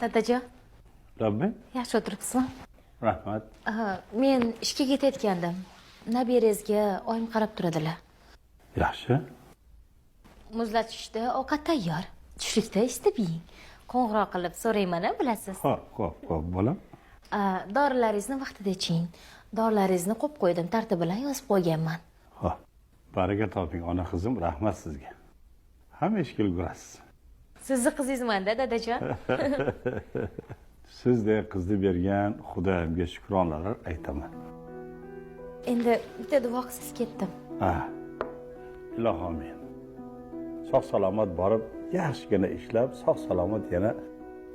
Dadajon, Rabbi, yaxshi o'tiribsizmi? rahmat. Men ishga ketayotgandim. Nabirangizga oyim qarab turadilar. Yaxshi. Muzlatishda ovqat tayyor. Tushlikda isitib yeng. Qo'ng'iroq qilib so'rayman, bilasiz. Xo'p, bolam. Dorilaringizni vaqtida iching. Dorilaringizni qo'yib qo'ydim, tartib bilan yozib qo'yganman. Xo'p. Baraka toping, ona qizim, rahmat sizga. Hamma ishga ulgurasiz. Sizni qizingizman-da, dadajon. Sizdek qizni bergan Xudoyimga shukronalar aytaman. Endi bitta duo qilsiz ketdim. Ilohim men. Sog' salomat borib, yaxshigina ishlab, sog' salomat yana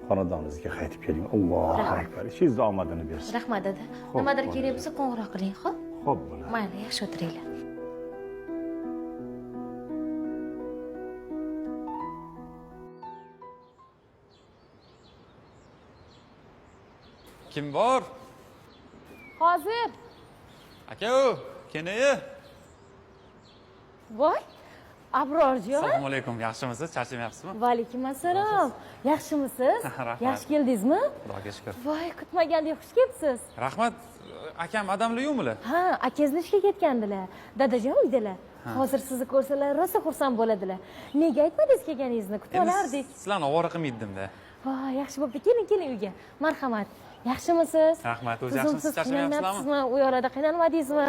xonadoningizga qaytib keling. Allohu akbar. Ishingizni omadini bersin. Rahmat dada. Nimadir kerak bo'lsa qo'ng'iroq qiling, xo'p? Xo'p, bolam. Mayli, yaxshi o'tiringlar. Kim bor? Hozir. Aka, kenayi. Voy, Abrorjon. Assalomu alaykum. Yaxshimisiz? Charchamayapsizmi? Va alaykum assalom. Yaxshimisiz? Rahmat. Yaxshi keldingizmi? Xudoga shukr. Voy, kutmaganda xush kelibsiz. Rahmat. Akam odamlar-yumi? Ha, akangizni ishga ketgandilar. Dadajon uydalar. Hozir sizni ko'rsalar rosa xursand bo'ladilar. Nega aytmadingiz kelganingizni? Kutib olardik. Sizlarni ovora qilmaydim-da. Voy, yaxshi bo'pti. Keling uyga. Marhamat. Yaxshimisiz? Rahmat. O'zi yaxshimisiz? Charchamayapsizmi? U yoqda qiynalmadingizmi?